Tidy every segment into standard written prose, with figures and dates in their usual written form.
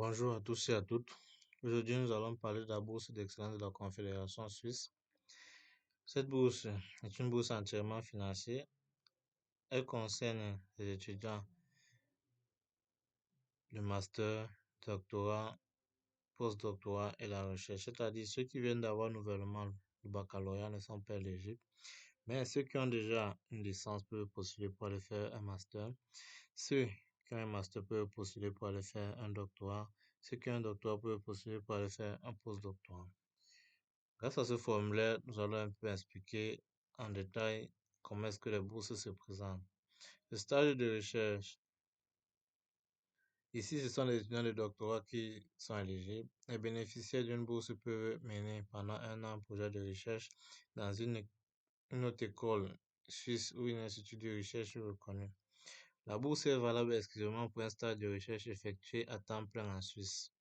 Bonjour à tous et à toutes. Aujourd'hui, nous allons parler de la bourse d'excellence de la Confédération suisse. Cette bourse est une bourse entièrement financière. Elle concerne les étudiants de master, doctorat, postdoctorat et la recherche, c'est-à-dire ceux qui viennent d'avoir nouvellement le baccalauréat ne sont pas éligibles, mais ceux qui ont déjà une licence peuvent postuler pour aller faire un master. Ceux qui ont un master peuvent postuler pour aller faire un doctorat. Ceux qui ont un doctorat peuvent postuler pour aller faire un postdoctorat. Grâce à ce formulaire, nous allons un peu expliquer en détail comment est-ce que les bourses se présentent. Le stage de recherche. Ici, ce sont les étudiants de doctorat qui sont éligibles. Les bénéficiaires d'une bourse peuvent mener pendant un an un projet de recherche dans une autre école suisse ou un institut de recherche reconnu. La bourse est valable exclusivement pour un stage de recherche effectué à temps plein en Suisse.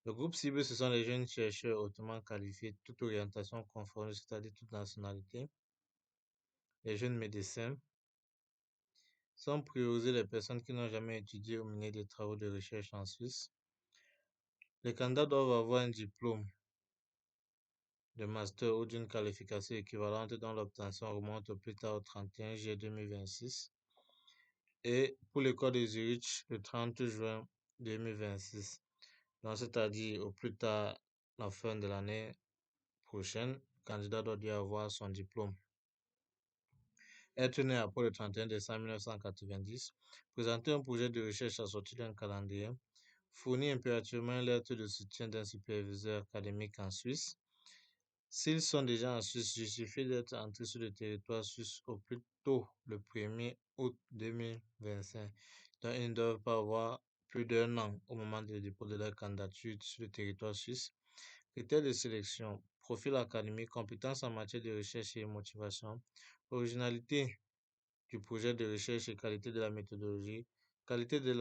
Le groupe cible, ce sont les jeunes chercheurs hautement qualifiés, toute orientation confondue, c'est-à-dire toute nationalité. Les jeunes médecins sont priorisés les personnes qui n'ont jamais étudié ou mené des travaux de recherche en Suisse. Les candidats doivent avoir un diplôme de master ou d'une qualification équivalente dont l'obtention remonte au plus tard au 31 juillet 2026 et pour l'école de Zurich le 30 juin 2026. Donc, c'est-à-dire au plus tard la fin de l'année prochaine, le candidat doit déjà avoir son diplôme. Être né après le 31 décembre 1990, présenter un projet de recherche assorti d'un calendrier, fournir impérativement une lettre de soutien d'un superviseur académique en Suisse. S'ils sont déjà en Suisse, justifie d'être entrés sur le territoire suisse au plus tôt le 1er août 2025. Donc, ils ne doivent pas avoir plus d'un an au moment du dépôt de leur candidature sur le territoire suisse. Critères de sélection, profil académique, compétences en matière de recherche et motivation, originalité du projet de recherche et qualité de la méthodologie, qualité de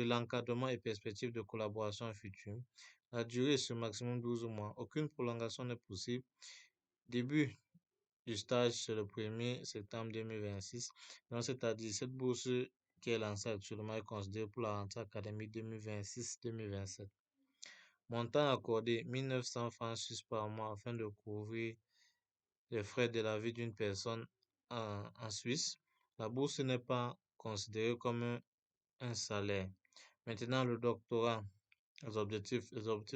l'encadrement et perspective de collaboration future. La durée sur maximum 12 mois. Aucune prolongation n'est possible. Début du stage, c'est le 1er septembre 2026. Donc, c'est-à-dire cette bourse qui est lancée actuellement est considérée pour la rentrée académique 2026-2027. Montant accordé 1900 francs suisses par mois afin de couvrir les frais de la vie d'une personne en Suisse. La bourse n'est pas considérée comme un salaire. Maintenant, le doctorat, les objectifs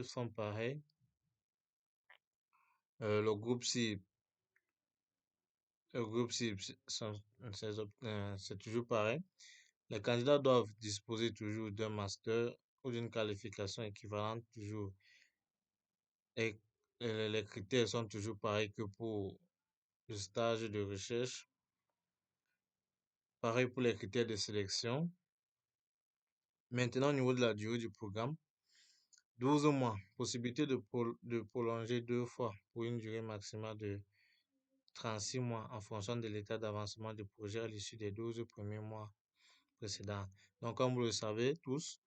sont pareils. Le groupe cible, c'est toujours pareil. Les candidats doivent disposer toujours d'un master ou d'une qualification équivalente toujours. Et les critères sont toujours pareils que pour le stage de recherche. Pareil pour les critères de sélection. Maintenant, au niveau de la durée du programme, 12 mois, possibilité de prolonger 2 fois pour une durée maximale de 36 mois en fonction de l'état d'avancement du projet à l'issue des 12 premiers mois précédents. Donc, comme vous le savez tous,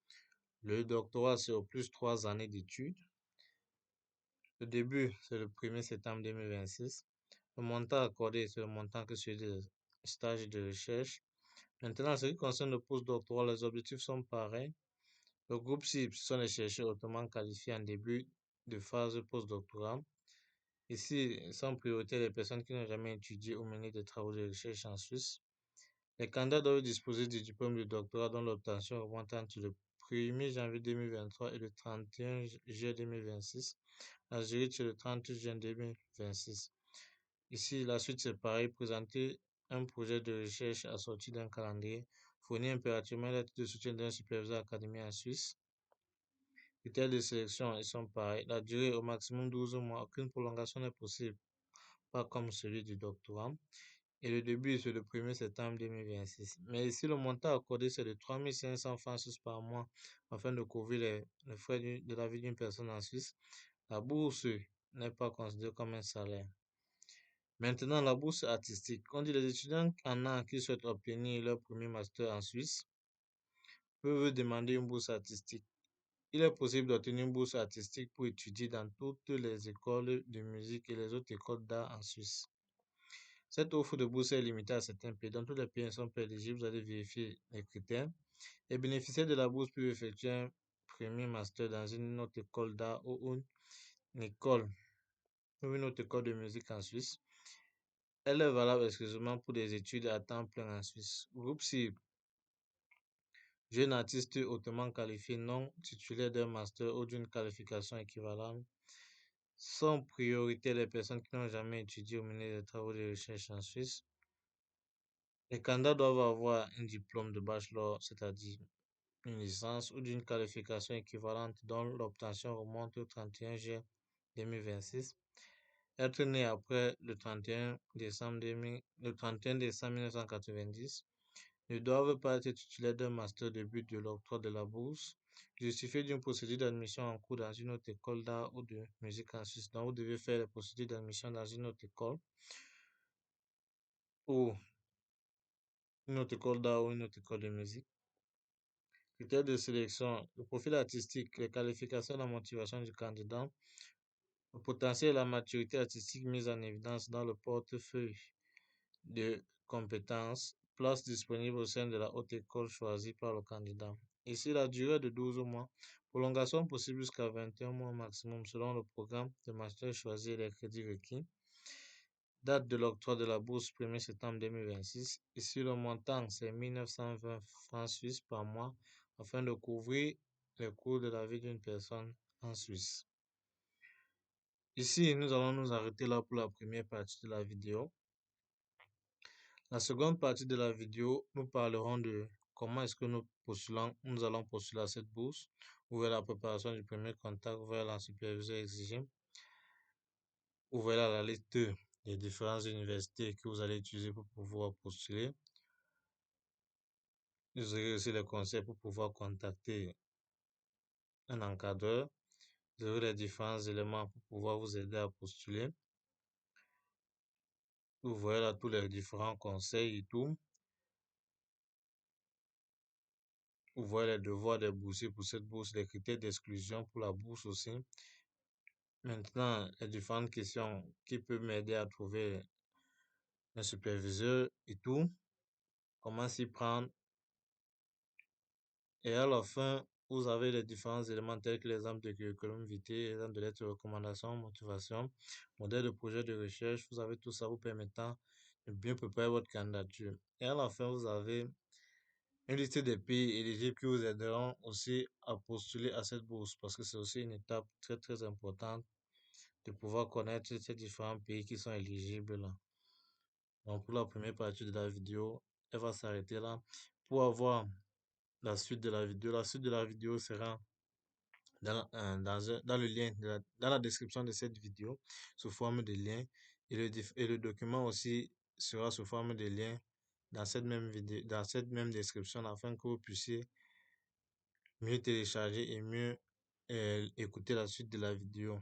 le doctorat, c'est au plus 3 années d'études. Le début, c'est le 1er septembre 2026. Le montant accordé, c'est le montant que celui de stage de recherche. Maintenant, en ce qui concerne le postdoctorat, les objectifs sont pareils. Le groupe cible, ce sont les chercheurs hautement qualifiés en début de phase postdoctorale. Ici, sans priorité, les personnes qui n'ont jamais étudié ou mené des travaux de recherche en Suisse. Les candidats doivent disposer du diplôme de doctorat dont l'obtention remonte entre le 1er janvier 2023 et le 31 juillet 2026. À Zurich, le 30 juin 2026. Ici, la suite, c'est pareil. Présenter un projet de recherche assorti d'un calendrier. Fournir impérativement l'aide de soutien d'un superviseur académique en Suisse. Critères de sélection, ils sont pareils. La durée au maximum 12 mois. Aucune prolongation n'est possible, pas comme celui du doctorat. Et le début, c'est le 1er septembre 2026. Mais ici, le montant accordé, c'est de 3500 francs suisses par mois afin de couvrir les frais de la vie d'une personne en Suisse. La bourse n'est pas considérée comme un salaire. Maintenant, la bourse artistique. On dit les étudiants en art qui souhaitent obtenir leur premier master en Suisse peuvent demander une bourse artistique. Il est possible d'obtenir une bourse artistique pour étudier dans toutes les écoles de musique et les autres écoles d'art en Suisse. Cette offre de bourse est limitée à certains pays. Dans tous les pays ne sont pas éligibles, vous allez vérifier les critères. Les bénéficiaires de la bourse peuvent effectuer un premier master dans une autre école d'art ou une école ou une autre école de musique en Suisse. Elle est valable exclusivement pour des études à temps plein en Suisse. Groupe cible, jeune artiste hautement qualifié non titulaire d'un master ou d'une qualification équivalente. Sont priorité les personnes qui n'ont jamais étudié ou mené des travaux de recherche en Suisse. Les candidats doivent avoir un diplôme de bachelor, c'est-à-dire une licence ou d'une qualification équivalente dont l'obtention remonte au 31 juillet 2026. Être né après le 31 décembre 1990. Ne doivent pas être titulaires d'un master de but de l'octroi de la bourse. Justifier d'une procédure d'admission en cours dans une autre école d'art ou de musique en Suisse. Donc, vous devez faire la procédure d'admission dans une autre école ou une autre école d'art ou une autre école de musique. Critères de sélection, le profil artistique, les qualifications et la motivation du candidat, le potentiel et la maturité artistique mise en évidence dans le portefeuille de compétences, place disponible au sein de la haute école choisie par le candidat. Ici, la durée de 12 mois, prolongation possible jusqu'à 21 mois maximum selon le programme de master choisi et les crédits requis. Date de l'octroi de la bourse 1er septembre 2026. Ici, le montant, c'est 1920 francs suisses par mois afin de couvrir les coûts de la vie d'une personne en Suisse. Ici, nous allons nous arrêter là pour la première partie de la vidéo. La seconde partie de la vidéo, nous parlerons de comment est-ce que nous allons postuler à cette bourse, ouvrir la préparation du premier contact vers la supervision exigée, ouvrir la liste des différentes universités que vous allez utiliser pour pouvoir postuler. Vous aurez aussi les conseils pour pouvoir contacter un encadreur. Vous aurez les différents éléments pour pouvoir vous aider à postuler. Vous voyez là tous les différents conseils et tout. Vous voyez les devoirs des boursiers pour cette bourse, les critères d'exclusion pour la bourse aussi. Maintenant, les différentes questions qui peuvent m'aider à trouver un superviseur et tout, comment s'y prendre. Et à la fin, vous avez les différents éléments tels que l'exemple de curriculum vitae, l'exemple de lettre de recommandation, motivation, modèle de projet de recherche. Vous avez tout ça vous permettant de bien préparer votre candidature. Et à la fin, vous avez une liste des pays éligibles qui vous aideront aussi à postuler à cette bourse parce que c'est aussi une étape très très importante de pouvoir connaître ces différents pays qui sont éligibles là. Donc pour la première partie de la vidéo, elle va s'arrêter là. Pour avoir la suite de la vidéo sera dans le lien, dans la description de cette vidéo, sous forme de lien. Et le document aussi sera sous forme de lien dans cette même vidéo, dans cette même description afin que vous puissiez mieux télécharger et mieux écouter la suite de la vidéo.